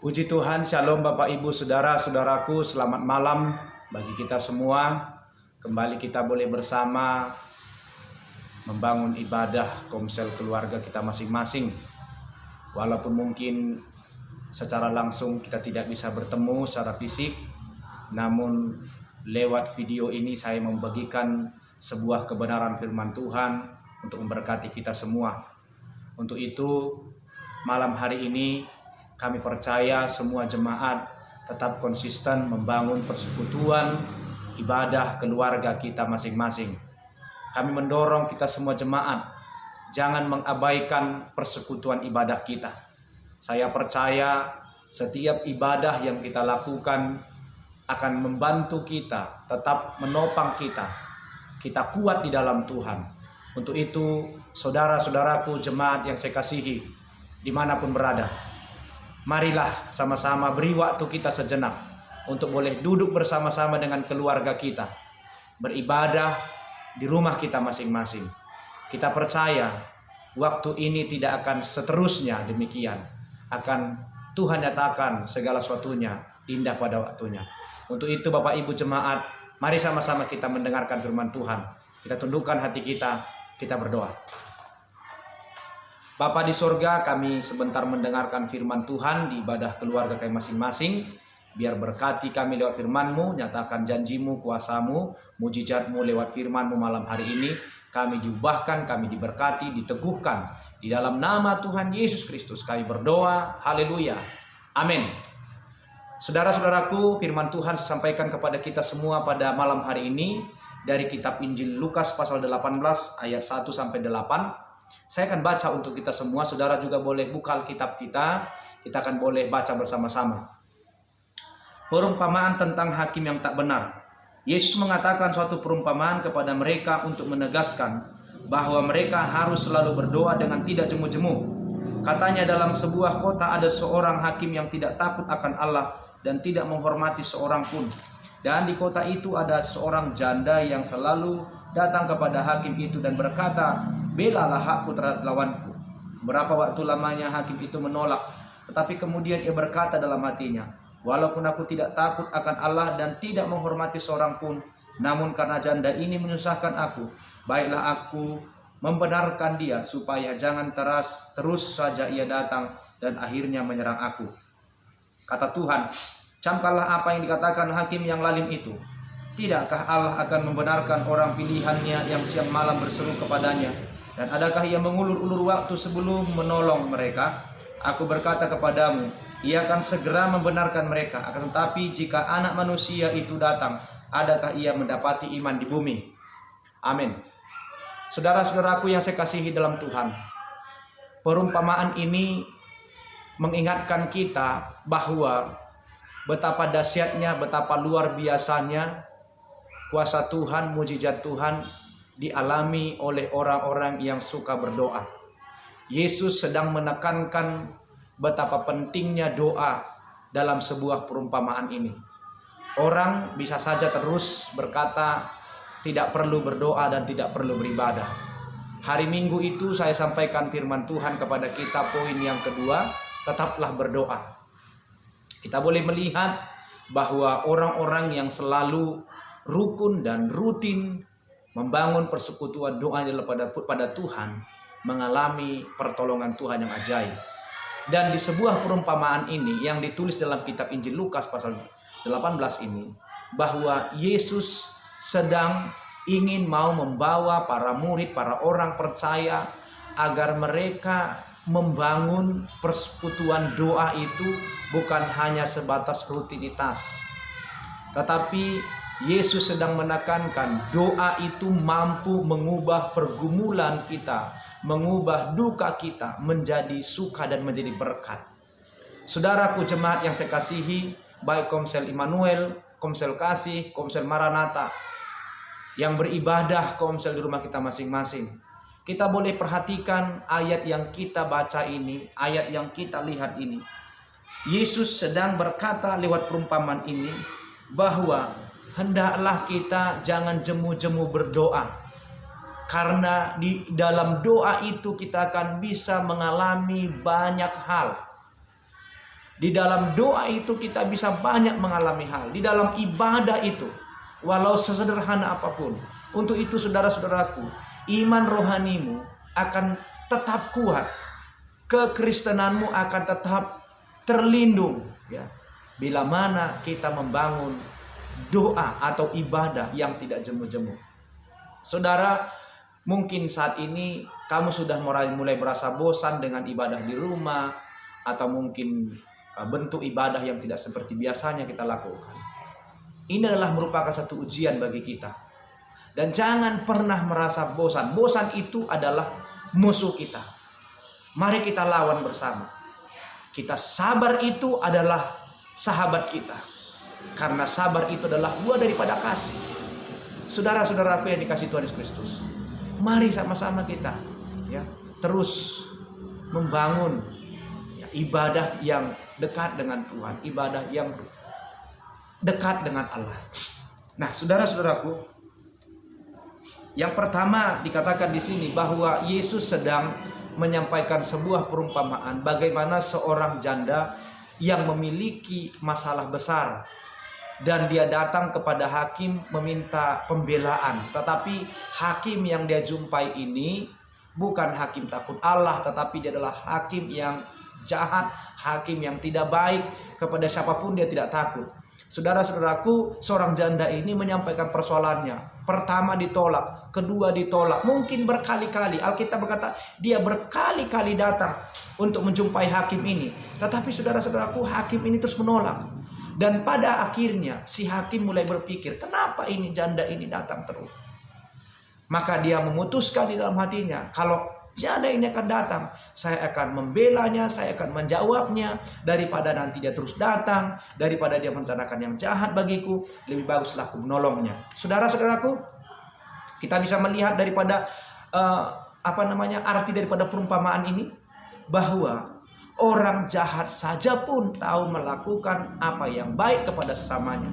Puji Tuhan, Shalom Bapak Ibu Saudara-saudaraku, selamat malam bagi kita semua. Kembali kita boleh bersama membangun ibadah komsel keluarga kita masing-masing. Walaupun mungkin secara langsung kita tidak bisa bertemu secara fisik, namun lewat video ini saya membagikan sebuah kebenaran firman Tuhan untuk memberkati kita semua. Untuk itu, malam hari ini kami percaya semua jemaat tetap konsisten membangun persekutuan ibadah keluarga kita masing-masing. Kami mendorong kita semua jemaat jangan mengabaikan persekutuan ibadah kita. Saya percaya setiap ibadah yang kita lakukan akan membantu kita, tetap menopang kita. Kita kuat di dalam Tuhan. Untuk itu, saudara-saudaraku jemaat yang saya kasihi, dimanapun berada, marilah sama-sama beri waktu kita sejenak untuk boleh duduk bersama-sama dengan keluarga kita, beribadah di rumah kita masing-masing. Kita percaya waktu ini tidak akan seterusnya demikian. Akan Tuhan nyatakan segala sesuatunya indah pada waktunya. Untuk itu Bapak Ibu jemaat, mari sama-sama kita mendengarkan firman Tuhan. Kita tundukkan hati kita, kita berdoa. Bapa di sorga, kami sebentar mendengarkan firman Tuhan di ibadah keluarga kami masing-masing. Biar berkati kami lewat firman-Mu, nyatakan janji-Mu, kuasa-Mu, mujizat-Mu lewat firman-Mu malam hari ini. Kami diubahkan, kami diberkati, diteguhkan. Di dalam nama Tuhan Yesus Kristus kami berdoa, haleluya, amin. Saudara-saudaraku, firman Tuhan saya sampaikan kepada kita semua pada malam hari ini dari kitab Injil Lukas pasal 18 ayat 1 sampai 8. Saya akan baca untuk kita semua. Saudara juga boleh buka Alkitab kita. Kita akan boleh baca bersama-sama. Perumpamaan tentang hakim yang tak benar. Yesus mengatakan suatu perumpamaan kepada mereka untuk menegaskan bahwa mereka harus selalu berdoa dengan tidak jemu-jemu. Katanya, dalam sebuah kota ada seorang hakim yang tidak takut akan Allah dan tidak menghormati seorang pun. Dan di kota itu ada seorang janda yang selalu datang kepada hakim itu dan berkata, "Belalah hakku terhadap lawanku." Berapa waktu lamanya hakim itu menolak, tetapi kemudian ia berkata dalam hatinya, "Walaupun aku tidak takut akan Allah dan tidak menghormati seorang pun, namun karena janda ini menyusahkan aku, baiklah aku membenarkan dia supaya jangan terus saja ia datang dan akhirnya menyerang aku." Kata Tuhan, "Camkanlah apa yang dikatakan hakim yang lalim itu. Tidakkah Allah akan membenarkan orang pilihannya yang siang malam berseru kepadanya? Dan adakah ia mengulur-ulur waktu sebelum menolong mereka? Aku berkata kepadamu, ia akan segera membenarkan mereka. Akan tetapi jika anak manusia itu datang, adakah ia mendapati iman di bumi?" Amin. Saudara-saudaraku yang saya kasihi dalam Tuhan, perumpamaan ini mengingatkan kita bahwa betapa dahsyatnya, betapa luar biasanya kuasa Tuhan, mujizat Tuhan dialami oleh orang-orang yang suka berdoa. Yesus sedang menekankan betapa pentingnya doa dalam sebuah perumpamaan ini. Orang bisa saja terus berkata tidak perlu berdoa dan tidak perlu beribadah. Hari Minggu itu saya sampaikan firman Tuhan kepada kita, poin yang kedua, tetaplah berdoa. Kita boleh melihat bahwa orang-orang yang selalu rukun dan rutin membangun persekutuan doanya pada Tuhan mengalami pertolongan Tuhan yang ajaib. Dan di sebuah perumpamaan ini yang ditulis dalam kitab Injil Lukas pasal 18 ini, bahwa Yesus sedang ingin mau membawa para murid, para orang percaya agar mereka membangun persekutuan doa itu bukan hanya sebatas rutinitas, tetapi Yesus sedang menekankan doa itu mampu mengubah pergumulan kita, mengubah duka kita menjadi suka dan menjadi berkat. Saudaraku jemaat yang saya kasihi, baik Komsel Immanuel, Komsel Kasih, Komsel Maranatha, yang beribadah Komsel di rumah kita masing-masing, kita boleh perhatikan ayat yang kita baca ini, ayat yang kita lihat ini. Yesus sedang berkata lewat perumpamaan ini bahwa hendaklah kita jangan jemu-jemu berdoa. Karena di dalam doa itu kita akan bisa mengalami banyak hal. Di dalam doa itu kita bisa banyak mengalami hal. Di dalam ibadah itu, walau sesederhana apapun. Untuk itu saudara-saudaraku, iman rohanimu akan tetap kuat. Kekristenanmu akan tetap terlindung, ya. Bila mana kita membangun doa atau ibadah yang tidak jemu-jemu. Saudara, mungkin saat ini kamu sudah mulai berasa bosan dengan ibadah di rumah, atau mungkin bentuk ibadah yang tidak seperti biasanya kita lakukan. Ini adalah merupakan satu ujian bagi kita. Dan jangan pernah merasa bosan. Bosan itu adalah musuh kita. Mari kita lawan bersama. Kita sabar itu adalah sahabat kita. Karena sabar itu adalah buah daripada kasih. Saudara-saudaraku yang dikasihi Tuhan Yesus Kristus, mari sama-sama kita, ya, terus membangun, ya, ibadah yang dekat dengan Tuhan, ibadah yang dekat dengan Allah. Nah, saudara-saudaraku, yang pertama dikatakan di sini bahwa Yesus sedang menyampaikan sebuah perumpamaan bagaimana seorang janda yang memiliki masalah besar dan dia datang kepada hakim meminta pembelaan. Tetapi hakim yang dia jumpai ini bukan hakim takut Allah, tetapi dia adalah hakim yang jahat, hakim yang tidak baik, kepada siapapun dia tidak takut. Saudara-saudaraku, seorang janda ini menyampaikan persoalannya. Pertama ditolak, kedua ditolak, mungkin berkali-kali. Alkitab berkata dia berkali-kali datang untuk menjumpai hakim ini. Tetapi saudara-saudaraku, hakim ini terus menolak. Dan pada akhirnya si hakim mulai berpikir, kenapa ini janda ini datang terus? Maka dia memutuskan di dalam hatinya, kalau janda ini akan datang, saya akan membelanya, saya akan menjawabnya, daripada nanti dia terus datang, daripada dia merencanakan yang jahat bagiku, lebih baguslah aku menolongnya. Saudara-saudaraku, kita bisa melihat daripada arti daripada perumpamaan ini, bahwa orang jahat saja pun tahu melakukan apa yang baik kepada sesamanya.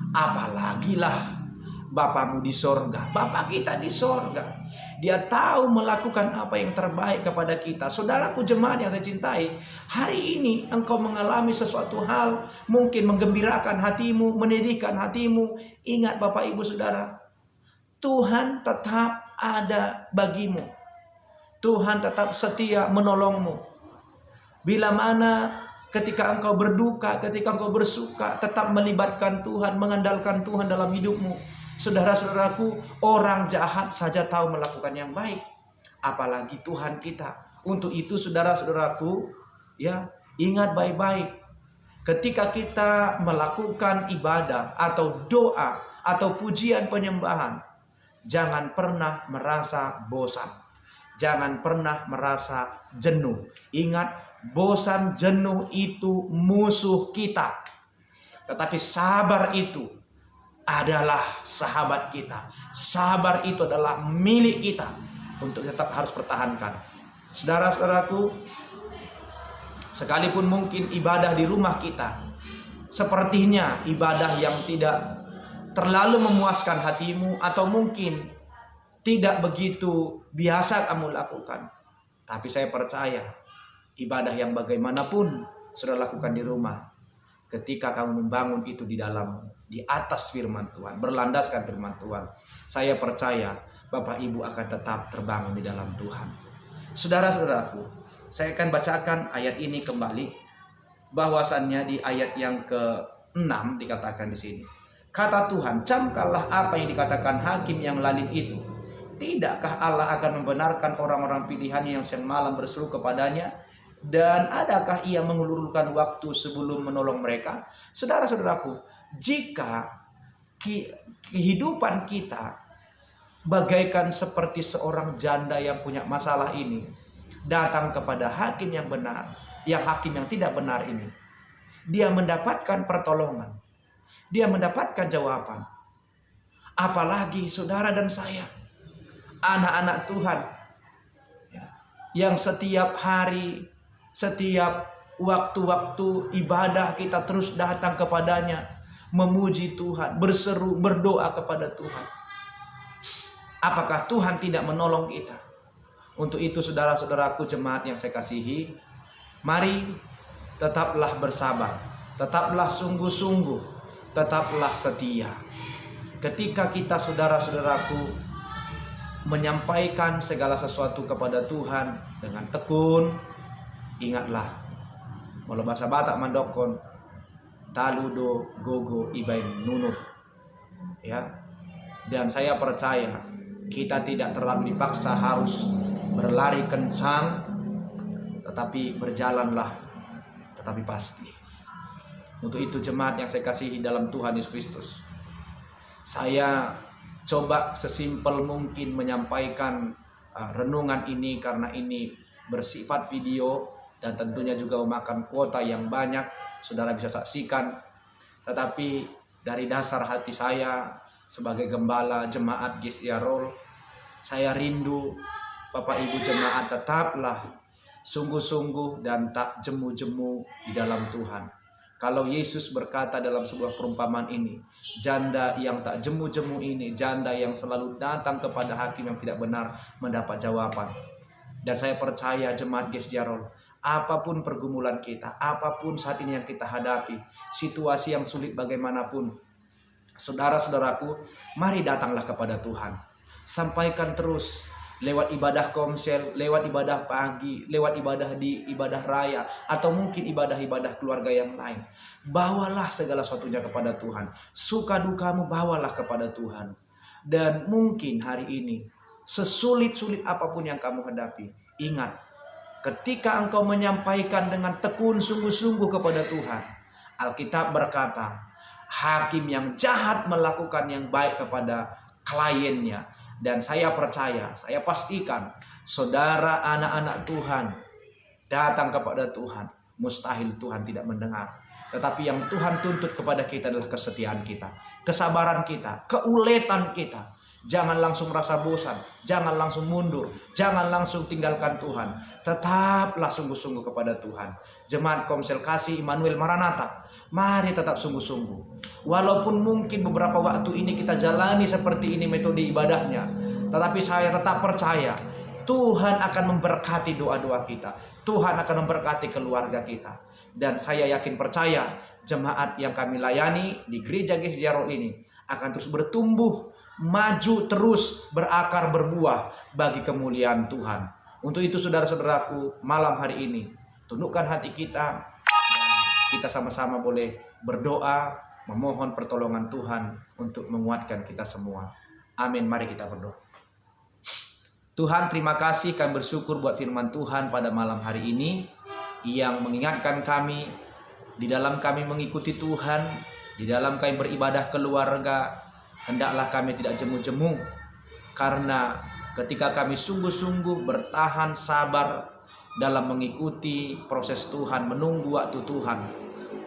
Apalagilah Bapamu di sorga, Bapa kita di sorga. Dia tahu melakukan apa yang terbaik kepada kita. Saudaraku jemaat yang saya cintai, hari ini engkau mengalami sesuatu hal mungkin menggembirakan hatimu, menyedihkan hatimu. Ingat Bapak Ibu Saudara, Tuhan tetap ada bagimu. Tuhan tetap setia menolongmu. Bila mana ketika engkau berduka, ketika engkau bersuka, tetap melibatkan Tuhan, mengandalkan Tuhan dalam hidupmu. Saudara-saudaraku, orang jahat saja tahu melakukan yang baik, apalagi Tuhan kita. Untuk itu saudara-saudaraku, ya, ingat baik-baik. Ketika kita melakukan ibadah atau doa atau pujian penyembahan, jangan pernah merasa bosan. Jangan pernah merasa jenuh. Ingat, bosan jenuh itu musuh kita. Tetapi sabar itu adalah sahabat kita. Sabar itu adalah milik kita untuk tetap harus pertahankan. Saudara-saudaraku, sekalipun mungkin ibadah di rumah kita sepertinya ibadah yang tidak terlalu memuaskan hatimu, atau mungkin tidak begitu biasa kamu lakukan, tapi saya percaya ibadah yang bagaimanapun sudah lakukan di rumah, ketika kamu membangun itu di atas firman Tuhan, berlandaskan firman Tuhan, saya percaya Bapak Ibu akan tetap terbangun di dalam Tuhan. Saudara-saudaraku, saya akan bacakan ayat ini kembali, bahwasannya di ayat yang ke-6 dikatakan di sini. Kata Tuhan, camkanlah apa yang dikatakan hakim yang lalim itu. Tidakkah Allah akan membenarkan orang-orang pilihannya yang siang malam berseru kepadanya? Dan adakah ia mengulurkan waktu sebelum menolong mereka? Saudara-saudaraku, jika kehidupan kita bagaikan seperti seorang janda yang punya masalah ini, datang kepada hakim yang benar, hakim yang tidak benar ini, dia mendapatkan pertolongan, dia mendapatkan jawaban. Apalagi saudara dan saya, anak-anak Tuhan, yang setiap hari, setiap waktu-waktu ibadah kita terus datang kepadanya, memuji Tuhan, berseru, berdoa kepada Tuhan. Apakah Tuhan tidak menolong kita? Untuk itu saudara-saudaraku jemaat yang saya kasihi, mari tetaplah bersabar, tetaplah sungguh-sungguh, tetaplah setia. Ketika kita saudara-saudaraku menyampaikan segala sesuatu kepada Tuhan dengan tekun, ingatlah, kalau bahasa Batak mandokon, taludo gogo ibain nunut, ya. Dan saya percaya kita tidak terlalu dipaksa harus berlari kencang, tetapi berjalanlah, tetapi pasti. Untuk itu jemaat yang saya kasihi dalam Tuhan Yesus Kristus, saya coba sesimpel mungkin menyampaikan renungan ini karena ini bersifat video dan tentunya juga memakan kuota yang banyak, saudara bisa saksikan. Tetapi dari dasar hati saya sebagai gembala jemaat GCROL, saya rindu Bapak Ibu jemaat tetaplah sungguh-sungguh dan tak jemu-jemu di dalam Tuhan. Kalau Yesus berkata dalam sebuah perumpamaan ini, janda yang tak jemu-jemu ini, janda yang selalu datang kepada hakim yang tidak benar mendapat jawaban. Dan saya percaya jemaat GCROL, apapun pergumulan kita, apapun saat ini yang kita hadapi, situasi yang sulit bagaimanapun, saudara-saudaraku, mari datanglah kepada Tuhan. Sampaikan terus lewat ibadah komsel, lewat ibadah pagi, lewat ibadah di ibadah raya, atau mungkin ibadah-ibadah keluarga yang lain. Bawalah segala sesuatunya kepada Tuhan. Suka dukamu bawalah kepada Tuhan. Dan mungkin hari ini, sesulit-sulit apapun yang kamu hadapi, ingat, ketika engkau menyampaikan dengan tekun sungguh-sungguh kepada Tuhan, Alkitab berkata, hakim yang jahat melakukan yang baik kepada kliennya. Dan saya percaya, saya pastikan, saudara anak-anak Tuhan datang kepada Tuhan, mustahil Tuhan tidak mendengar. Tetapi yang Tuhan tuntut kepada kita adalah kesetiaan kita, kesabaran kita, keuletan kita. Jangan langsung merasa bosan, jangan langsung mundur, jangan langsung tinggalkan Tuhan. Tetaplah sungguh-sungguh kepada Tuhan. Jemaat Komsel Kasih Immanuel Maranatha, mari tetap sungguh-sungguh. Walaupun mungkin beberapa waktu ini kita jalani seperti ini metode ibadahnya, tetapi saya tetap percaya Tuhan akan memberkati doa-doa kita. Tuhan akan memberkati keluarga kita. Dan saya yakin percaya jemaat yang kami layani di gereja GCROL ini akan terus bertumbuh, maju terus, berakar, berbuah bagi kemuliaan Tuhan. Untuk itu saudara-saudaraku, malam hari ini tundukkan hati kita dan kita sama-sama boleh berdoa, memohon pertolongan Tuhan untuk menguatkan kita semua. Amin. Mari kita berdoa. Tuhan, terima kasih, kami bersyukur buat firman Tuhan pada malam hari ini yang mengingatkan kami di dalam kami mengikuti Tuhan, di dalam kami beribadah keluarga, hendaklah kami tidak jemu-jemu, karena ketika kami sungguh-sungguh bertahan sabar dalam mengikuti proses Tuhan, menunggu waktu Tuhan,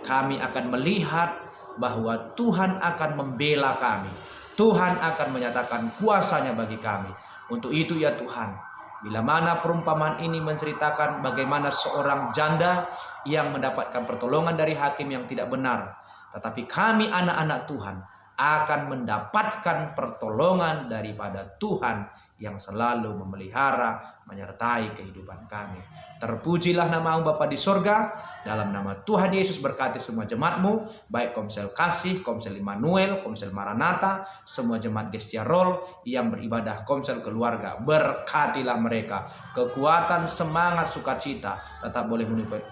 kami akan melihat bahwa Tuhan akan membela kami. Tuhan akan menyatakan kuasanya bagi kami. Untuk itu ya Tuhan, bila mana perumpamaan ini menceritakan bagaimana seorang janda yang mendapatkan pertolongan dari hakim yang tidak benar, tetapi kami anak-anak Tuhan akan mendapatkan pertolongan daripada Tuhan yang selalu memelihara, menyertai kehidupan kami. Terpujilah nama-Mu Bapa di sorga. Dalam nama Tuhan Yesus berkati semua jemaat-Mu, baik Komsel Kasih, Komsel Immanuel, Komsel Maranatha, semua jemaat GCROL yang beribadah Komsel keluarga. Berkatilah mereka, kekuatan, semangat, sukacita tetap boleh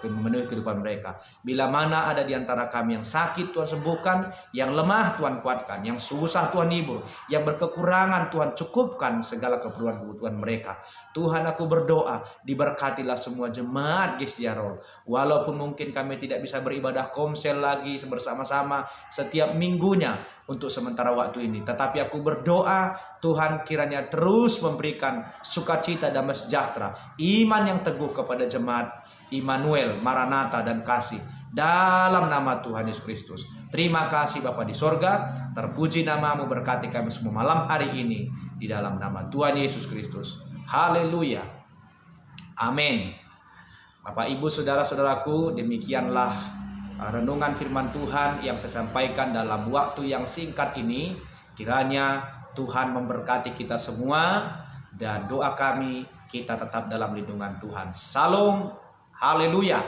memenuhi kehidupan mereka. Bila mana ada di antara kami yang sakit, Tuhan sembuhkan, yang lemah Tuhan kuatkan, yang susah Tuhan hibur, yang berkekurangan Tuhan cukupkan segala keperluan-kebutuhan mereka. Tuhan, aku berdoa, diberkatilah semua jemaat GCROL. Walaupun mungkin kami tidak bisa beribadah komsel lagi bersama-sama setiap minggunya untuk sementara waktu ini, tetapi aku berdoa Tuhan kiranya terus memberikan sukacita dan sejahtera, iman yang teguh kepada jemaat Immanuel, Maranatha dan Kasih dalam nama Tuhan Yesus Kristus. Terima kasih Bapa di sorga, terpuji nama-Mu, berkati kami semua malam hari ini di dalam nama Tuhan Yesus Kristus. Haleluya. Amin. Bapak Ibu saudara-saudaraku, demikianlah renungan firman Tuhan yang saya sampaikan dalam waktu yang singkat ini. Kiranya Tuhan memberkati kita semua dan doa kami kita tetap dalam lindungan Tuhan. Salam. Haleluya.